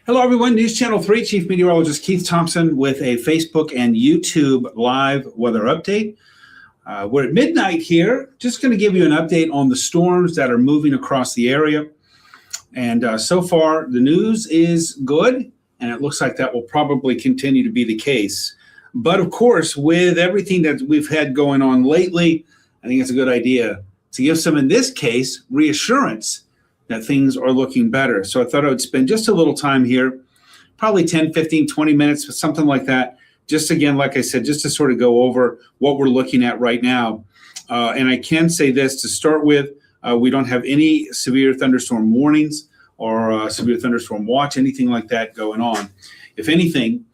Hello, everyone. News Channel 3, Chief Meteorologist Keith Thompson with a Facebook and YouTube live weather update. We're at midnight here. Just going to give you an update on the storms that are moving across the area. And so far, the news is good, and it looks like that will probably continue to be the case. But of course, with everything that we've had going on lately, I think it's a good idea to give some, in this case, reassurance that things are looking better. So I thought I would spend just a little time here, probably 10, 15, 20 minutes, something like that. Just again, like I said, just to sort of go over what we're looking at right now. And I can say this to start with, we don't have any severe thunderstorm warnings or severe thunderstorm watch, anything like that going on. If anything,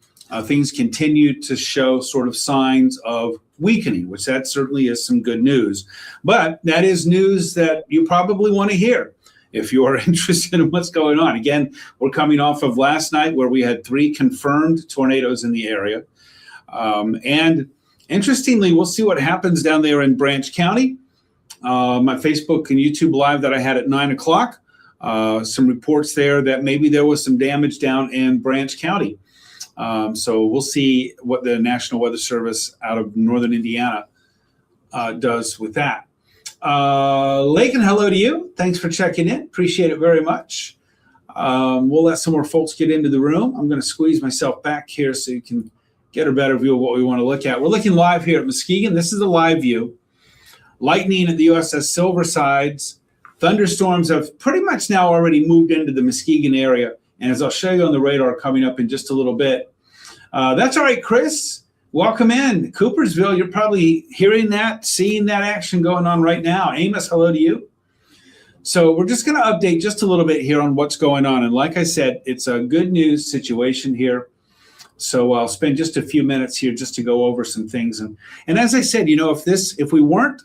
things continue to show sort of signs of weakening, which that certainly is some good news. But that is news that you probably want to hear if you are interested in what's going on. Again, we're coming off of last night where we had 3 confirmed tornadoes in the area. And interestingly, we'll see what happens down there in Branch County. My Facebook and YouTube live that I had at 9 o'clock, some reports there that maybe there was some damage down in Branch County. So we'll see what the National Weather Service out of Northern Indiana does with that. Lakin, hello to you. Thanks for checking in. Appreciate it very much. We'll let some more folks get into the room. I'm going to squeeze myself back here so you can get a better view of what we want to look at. We're looking live here at Muskegon. This is a live view. Lightning at the USS Silversides. Thunderstorms have pretty much now already moved into the Muskegon area. And as I'll show you on the radar coming up in just a little bit. That's all right, Chris. Welcome in. Coopersville, you're probably hearing that, seeing that action going on right now. Amos, hello to you. So we're just going to update just a little bit here on what's going on. And like I said, it's a good news situation here. So I'll spend just a few minutes here just to go over some things. And as I said, you know, if we weren't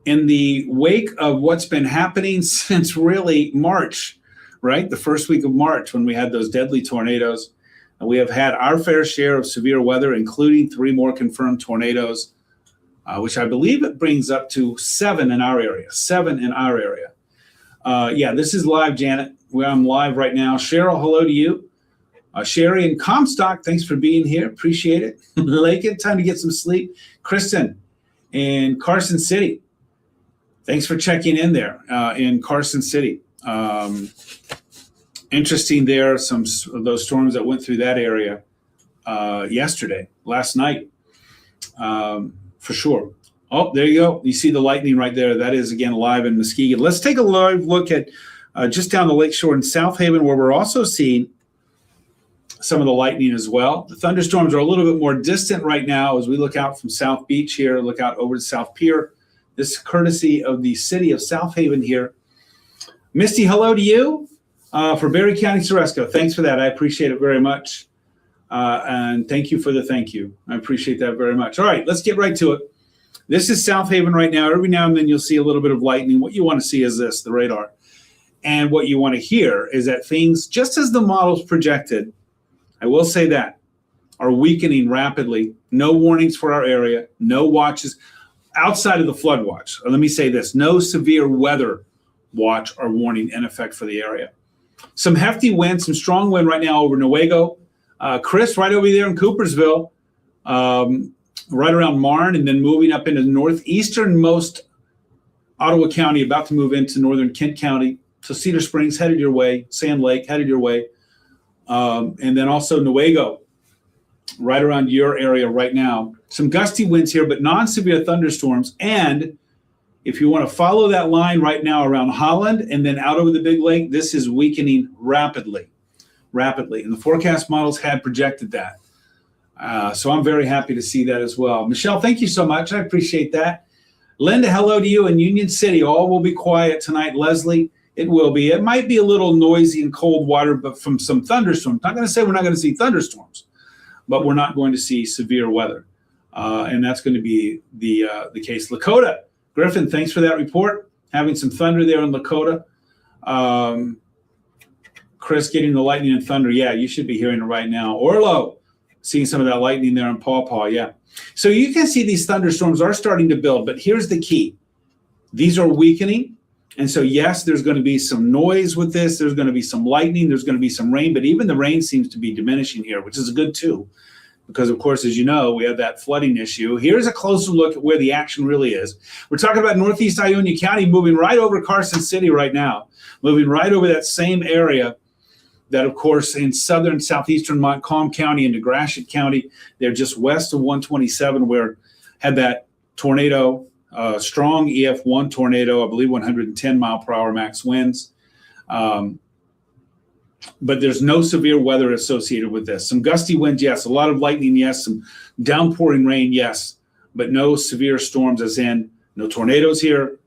in the wake of what's been happening since really March, right? The first week of March when we had those deadly tornadoes. We have had our fair share of severe weather, including 3 more confirmed tornadoes, which I believe it brings up to 7 in our area. 7 in our area. Yeah, this is live, Janet. I'm live right now. Cheryl, hello to you. Sherry and Comstock, thanks for being here. Appreciate it. Lakin, time to get some sleep. Kristen in Carson City, thanks for checking in there in Carson City. Interesting there, some of those storms that went through that area last night, for sure. Oh, there you go. You see the lightning right there. That is, again, live in Muskegon. Let's take a live look at just down the lakeshore in South Haven, where we're also seeing some of the lightning as well. The thunderstorms are a little bit more distant right now as we look out from South Beach here, look out over to South Pier. This is courtesy of the city of South Haven here. Misty, hello to you. For Berry County, Ceresco. Thanks for that. I appreciate it very much. And thank you for the thank you. I appreciate that very much. All right, let's get right to it. This is South Haven right now. Every now and then you'll see a little bit of lightning. What you want to see is this, the radar. And what you want to hear is that things, just as the models projected, I will say that, are weakening rapidly. No warnings for our area, no watches outside of the flood watch. Or let me say this, no severe weather watch or warning in effect for the area. Some hefty wind, some strong wind right now over Newaygo. Chris, right over there in Coopersville, right around Marne, and then moving up into the northeasternmost Ottawa County, about to move into northern Kent County. So Cedar Springs headed your way, Sand Lake headed your way. And then also Newaygo, right around your area right now. Some gusty winds here, but non-severe thunderstorms. And if you want to follow that line right now around Holland and then out over the Big Lake, this is weakening rapidly. And the forecast models had projected that. So I'm very happy to see that as well. Michelle, thank you so much. I appreciate that. Linda, hello to you in Union City. All will be quiet tonight. Leslie, it will be. It might be a little noisy and cold water, but from some thunderstorms. I'm not going to say we're not going to see thunderstorms, but we're not going to see severe weather. And that's going to be the case. Lakota. Griffin, thanks for that report. Having some thunder there in Lakota. Chris, getting the lightning and thunder. Yeah, you should be hearing it right now. Orlo, seeing some of that lightning there in Paw Paw. Yeah. So you can see these thunderstorms are starting to build, but here's the key. These are weakening. And so, yes, there's going to be some noise with this. There's going to be some lightning. There's going to be some rain. But even the rain seems to be diminishing here, which is good, too. Because, of course, as you know, we have that flooding issue. Here's a closer look at where the action really is. We're talking about northeast Ionia County, moving right over Carson City right now, moving right over that same area that, of course, in southern southeastern Montcalm County and Gratiot County, they're just west of 127, where had that tornado, strong EF1 tornado, I believe 110 mile per hour max winds. But there's no severe weather associated with this. Some gusty winds, yes. A lot of lightning, yes. Some downpouring rain, yes. But no severe storms, as in no tornadoes here,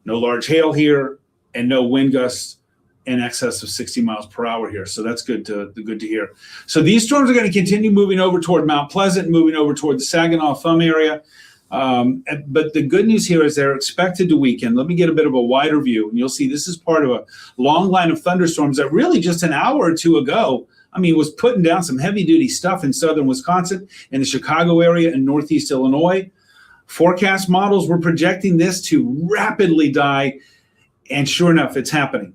no large hail here, and no wind gusts in excess of 60 miles per hour here. So that's good to hear. So these storms are going to continue moving over toward Mount Pleasant, moving over toward the Saginaw Thumb area. But the good news here is they're expected to weaken. Let me get a bit of a wider view, and you'll see this is part of a long line of thunderstorms that really just an hour or two ago, was putting down some heavy-duty stuff in southern Wisconsin, in the Chicago area, and northeast Illinois. Forecast models were projecting this to rapidly die, and sure enough, it's happening.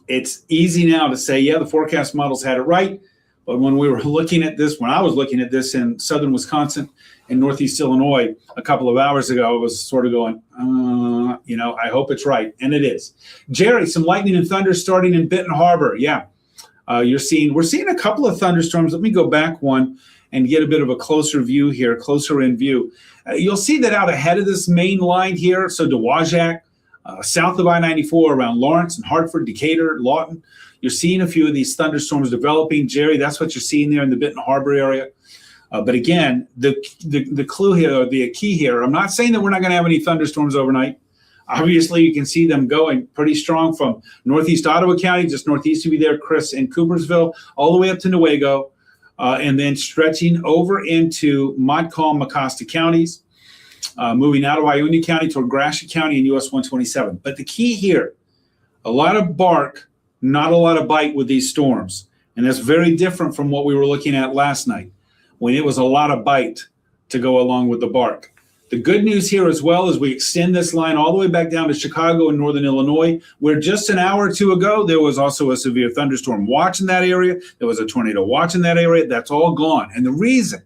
It's easy now to say, yeah, the forecast models had it right. But when we were looking at this, when I was looking at this in southern Wisconsin and northeast Illinois a couple of hours ago, I was sort of going, I hope it's right. And it is. Jerry, some lightning and thunder starting in Benton Harbor. Yeah, we're seeing a couple of thunderstorms. Let me go back one and get a bit of a closer view here, closer in view. You'll see that out ahead of this main line here. So Dowagiac, south of I-94 around Lawrence and Hartford, Decatur, Lawton. You're seeing a few of these thunderstorms developing. Jerry, that's what you're seeing there in the Benton Harbor area. But again, the clue here, or the key here, I'm not saying that we're not going to have any thunderstorms overnight. Obviously, you can see them going pretty strong from northeast Ottawa County, just northeast of you there, Chris, and Coopersville, all the way up to Newaygo, and then stretching over into Montcalm, Mecosta counties, moving out of Ionia County toward Gratiot County and US 127. But the key here, a lot of bark, not a lot of bite with these storms. And that's very different from what we were looking at last night, when it was a lot of bite to go along with the bark. The good news here as well is we extend this line all the way back down to Chicago and northern Illinois, where just an hour or two ago, there was also a severe thunderstorm watch in that area. There was a tornado watch in that area. That's all gone. And the reason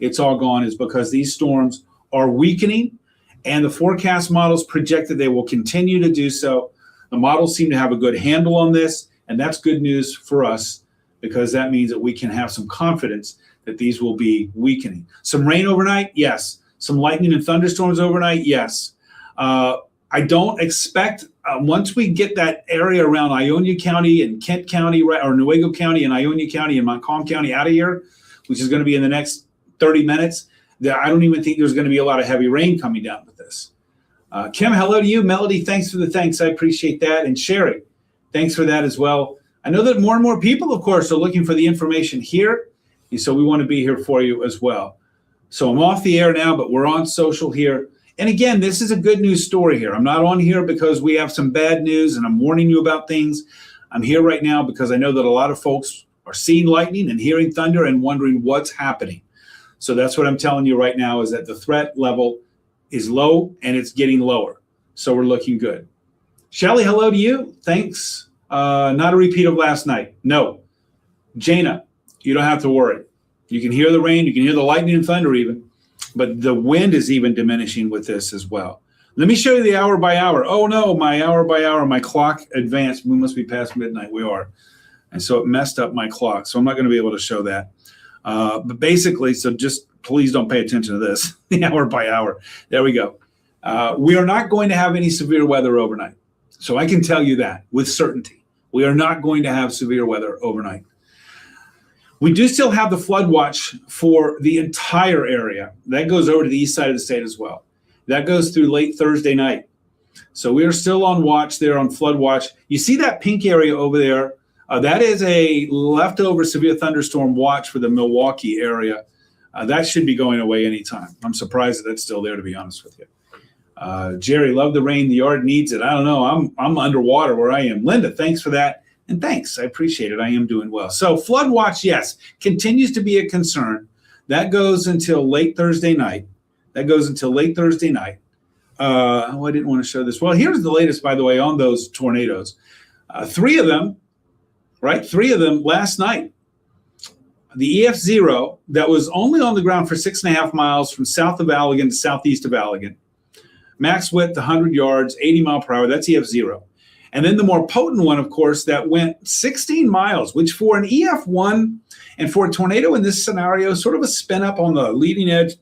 it's all gone is because these storms are weakening, and the forecast models project that they will continue to do so. The models seem to have a good handle on this, and that's good news for us, because that means that we can have some confidence that these will be weakening. Some rain overnight, yes. Some lightning and thunderstorms overnight, yes. I don't expect, once we get that area around Ionia County and Kent County, or Newaygo County and Ionia County and Montcalm County out of here, which is going to be in the next 30 minutes, that I don't even think there's going to be a lot of heavy rain coming down with this. Kim, hello to you. Melody, thanks for the thanks. I appreciate that. And Sherry, thanks for that as well. I know that more and more people, of course, are looking for the information here. And so we want to be here for you as well. So I'm off the air now, but we're on social here. And again, this is a good news story here. I'm not on here because we have some bad news and I'm warning you about things. I'm here right now because I know that a lot of folks are seeing lightning and hearing thunder and wondering what's happening. So that's what I'm telling you right now, is that the threat level is low and it's getting lower. So we're looking good. Shelly, hello to you. Thanks. Not a repeat of last night. No. Jana, you don't have to worry. You can hear the rain, you can hear the lightning and thunder even, but the wind is even diminishing with this as well. Let me show you the hour by hour. Oh no, my hour by hour, my clock advanced. We must be past midnight. We are. And so it messed up my clock. So I'm not going to be able to show that. But basically, so just please don't pay attention to this, the hour by hour. There we go. We are not going to have any severe weather overnight. So I can tell you that with certainty. We are not going to have severe weather overnight. We do still have the flood watch for the entire area. That goes over to the east side of the state as well. That goes through late Thursday night. So we are still on watch there on flood watch. You see that pink area over there? That is a leftover severe thunderstorm watch for the Milwaukee area. That should be going away anytime. I'm surprised that that's still there, to be honest with you. Jerry, love the rain. The yard needs it. I don't know. I'm underwater where I am. Linda, thanks for that. And thanks. I appreciate it. I am doing well. So flood watch, yes, continues to be a concern. That goes until late Thursday night. I didn't want to show this. Well, here's the latest, by the way, on those tornadoes. Three of them last night. The EF0 that was only on the ground for 6.5 miles from south of Allegan to southeast of Allegan. Max width 100 yards, 80 mile per hour. That's EF0. And then the more potent one, of course, that went 16 miles, which for an EF1 and for a tornado in this scenario, sort of a spin up on the leading edge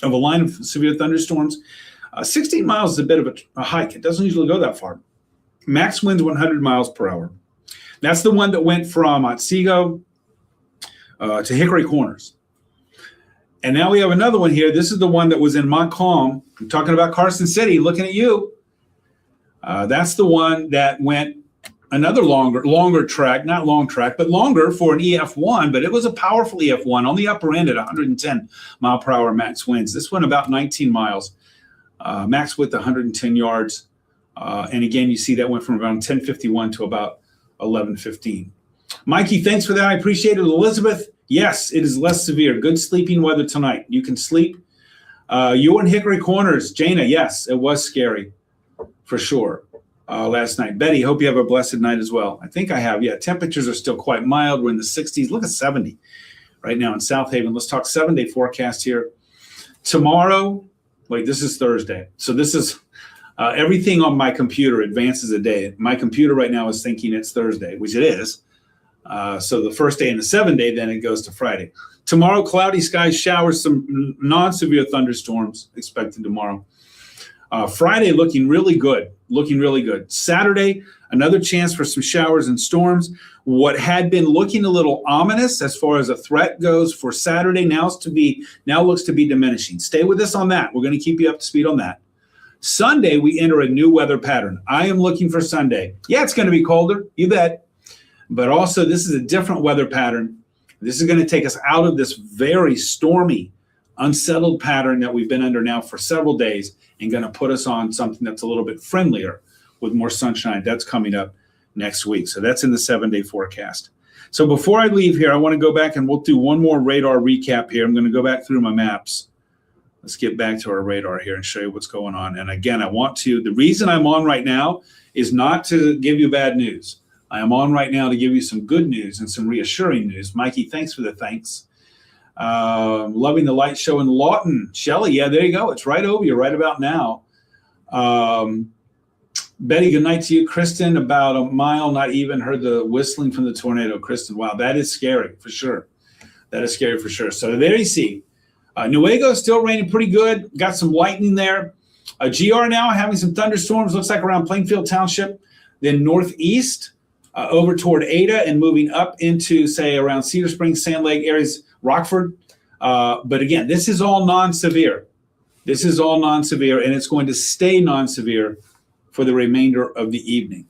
of a line of severe thunderstorms. 16 miles is a bit of a hike. It doesn't usually go that far. Max winds 100 miles per hour. That's the one that went from Otsego to Hickory Corners. And now we have another one here. This is the one that was in Montcalm. I'm talking about Carson City, looking at you. That's the one that went another longer track, not long track, but longer for an EF1, but it was a powerful EF1 on the upper end at 110 mile per hour max winds. This one about 19 miles, max width 110 yards. And again, you see that went from around 1051 to about 1115. Mikey, thanks for that. I appreciate it. Elizabeth, yes, it is less severe. Good sleeping weather tonight. You can sleep. You in Hickory Corners, Jana, yes, it was scary for sure last night. Betty, hope you have a blessed night as well. I think I have. Yeah, temperatures are still quite mild. We're in the 60s. Look at 70 right now in South Haven. Let's talk 7-day forecast here. Tomorrow, wait, this is Thursday. So this is everything on my computer advances a day. My computer right now is thinking it's Thursday, which it is. So the first day in the 7-day, then it goes to Friday. Tomorrow, cloudy skies, showers, some non-severe thunderstorms expected tomorrow. Friday looking really good. Saturday, another chance for some showers and storms. What had been looking a little ominous as far as a threat goes for Saturday now looks to be diminishing. Stay with us on that. We're going to keep you up to speed on that. Sunday, we enter a new weather pattern. I am looking for Sunday. Yeah, it's going to be colder, you bet. But also, this is a different weather pattern. This is going to take us out of this very stormy, unsettled pattern that we've been under now for several days and going to put us on something that's a little bit friendlier with more sunshine. That's coming up next week. So that's in the 7-day forecast. So before I leave here, I want to go back and we'll do one more radar recap here. I'm going to go back through my maps. Let's get back to our radar here and show you what's going on. And again, the reason I'm on right now is not to give you bad news. I am on right now to give you some good news and some reassuring news. Mikey, thanks for the thanks. Loving the light show in Lawton. Shelly, yeah, there you go. It's right over you right about now. Betty, good night to you. Kristen, about a mile, not even heard the whistling from the tornado. Kristen, wow, that is scary for sure. So there you see. Newego still raining pretty good. Got some lightning there. GR now having some thunderstorms. Looks like around Plainfield Township. Then northeast over toward Ada and moving up into, say, around Cedar Springs, Sand Lake areas, Rockford. But again, this is all non-severe. And it's going to stay non-severe for the remainder of the evening.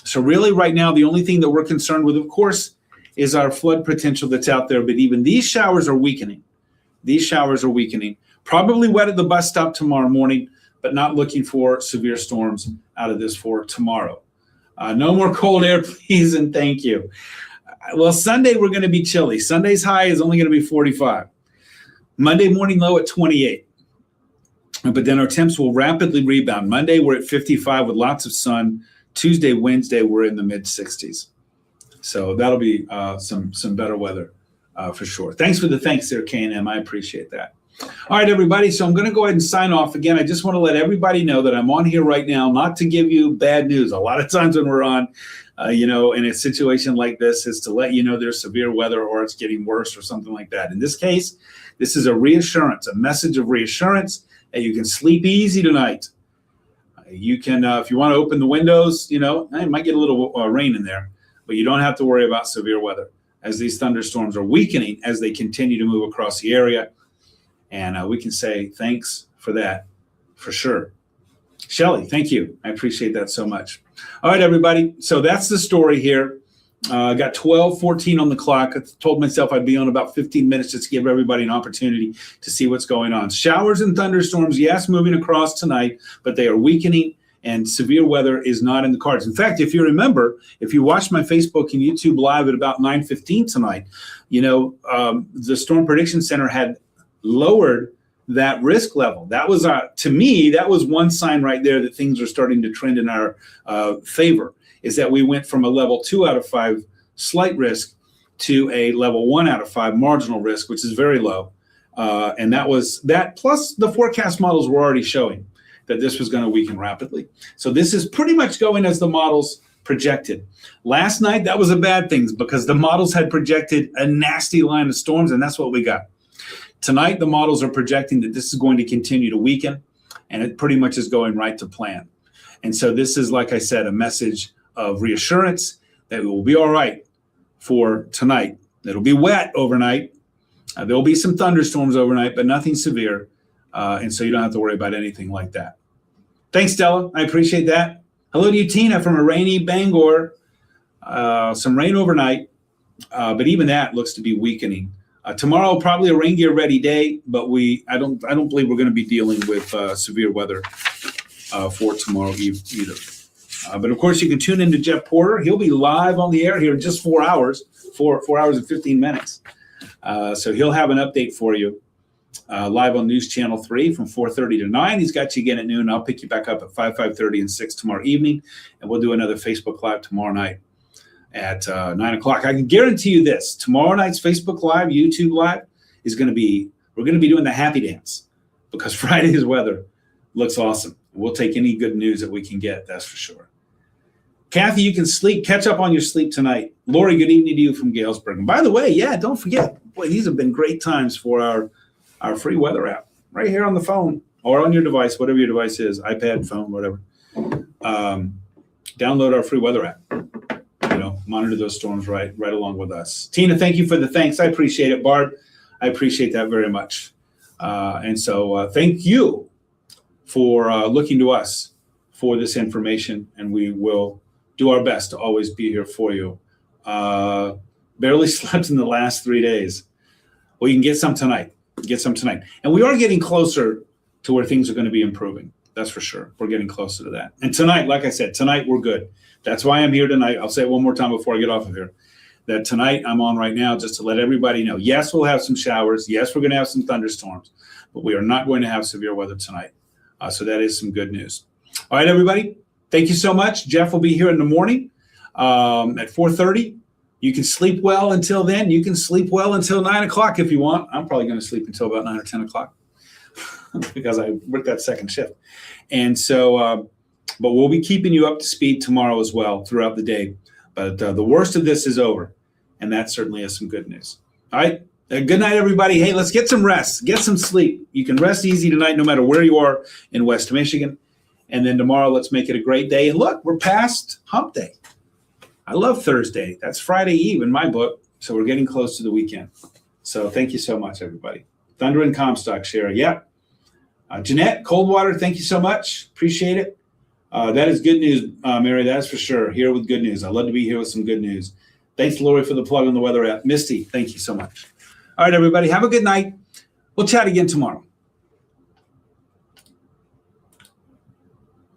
So really right now, the only thing that we're concerned with, of course, is our flood potential that's out there. But even these showers are weakening. Probably wet at the bus stop tomorrow morning, but not looking for severe storms out of this for tomorrow. No more cold air, please, and thank you. Well, Sunday, we're going to be chilly. Sunday's high is only going to be 45. Monday morning low at 28. But then our temps will rapidly rebound. Monday, we're at 55 with lots of sun. Tuesday, Wednesday, we're in the mid-60s. So that'll be some better weather for sure. Thanks for the thanks there, K&M. I appreciate that. All right, everybody. So I'm going to go ahead and sign off. Again, I just want to let everybody know that I'm on here right now, not to give you bad news. A lot of times when we're on, in a situation like this, is to let you know there's severe weather or it's getting worse or something like that. In this case, this is a reassurance, a message of reassurance that you can sleep easy tonight. You can, if you want to open the windows, it might get a little rain in there, but you don't have to worry about severe weather as these thunderstorms are weakening as they continue to move across the area. And we can say thanks for that, for sure. Shelly, thank you. I appreciate that so much. All right, everybody. So that's the story here. I got 12:14 on the clock. I told myself I'd be on about 15 minutes just to give everybody an opportunity to see what's going on. Showers and thunderstorms, yes, moving across tonight, but they are weakening and severe weather is not in the cards. In fact, if you remember, if you watched my Facebook and YouTube live at about 9:15 tonight, the Storm Prediction Center had lowered that risk level. That was, to me, that was one sign right there that things are starting to trend in our favor, is that we went from a level 2 out of 5 slight risk to a level 1 out of 5 marginal risk, which is very low. And that was that, plus the forecast models were already showing that this was going to weaken rapidly. So this is pretty much going as the models projected. Last night, that was a bad thing because the models had projected a nasty line of storms, and that's what we got. Tonight, the models are projecting that this is going to continue to weaken, and it pretty much is going right to plan. And so this is, like I said, a message of reassurance that it will be all right for tonight. It'll be wet overnight. There'll be some thunderstorms overnight, but nothing severe. And so you don't have to worry about anything like that. Thanks, Stella. I appreciate that. Hello to you, Tina, from a rainy Bangor. Some rain overnight, but even that looks to be weakening. Tomorrow, probably a rain gear ready day, but I don't believe we're going to be dealing with severe weather for tomorrow either. But of course, you can tune into Jeff Porter. He'll be live on the air here in just 4 hours, 4 hours and 15 minutes. So he'll have an update for you live on News Channel 3 from 4:30 to 9. He's got you again at noon. I'll pick you back up at 5:30, and 6 tomorrow evening. And we'll do another Facebook Live tomorrow night at 9 o'clock. I can guarantee you this. Tomorrow night's Facebook Live, YouTube Live, is going to be, we're going to be doing the happy dance because Friday's weather looks awesome. We'll take any good news that we can get, that's for sure. Kathy, you can sleep, catch up on your sleep tonight. Lori, good evening to you from Galesburg. And by the way, yeah, don't forget, boy, these have been great times for our free weather app right here on the phone or on your device, whatever your device is, iPad, phone, whatever. Download our free weather app. Monitor those storms right along with us. Tina, thank you for the thanks. I appreciate it. Barb, I appreciate that very much. And so thank you for looking to us for this information, and we will do our best to always be here for you. Barely slept in the last 3 days. Well, you can get some tonight. And we are getting closer to where things are going to be improving. That's for sure. We're getting closer to that. And tonight, like I said, tonight we're good. That's why I'm here tonight. I'll say it one more time before I get off of here. That tonight I'm on right now just to let everybody know. Yes, we'll have some showers. Yes, we're going to have some thunderstorms. But we are not going to have severe weather tonight. So that is some good news. All right, everybody. Thank you so much. Jeff will be here in the morning at 4:30. You can sleep well until then. You can sleep well until 9 o'clock if you want. I'm probably going to sleep until about 9 or 10 o'clock because I work that second shift. And so, but we'll be keeping you up to speed tomorrow as well throughout the day. But the worst of this is over, and that certainly is some good news. All right. Good night, everybody. Hey, let's get some rest. Get some sleep. You can rest easy tonight no matter where you are in West Michigan. And then tomorrow, let's make it a great day. And look, we're past hump day. I love Thursday. That's Friday Eve in my book. So we're getting close to the weekend. So thank you so much, everybody. Thunder and Comstock, Shara. Yep. Jeanette, Coldwater, thank you so much. Appreciate it. That is good news, Mary. That's for sure. Here with good news. I'd love to be here with some good news. Thanks, Lori, for the plug on the weather app. Misty, thank you so much. All right, everybody. Have a good night. We'll chat again tomorrow.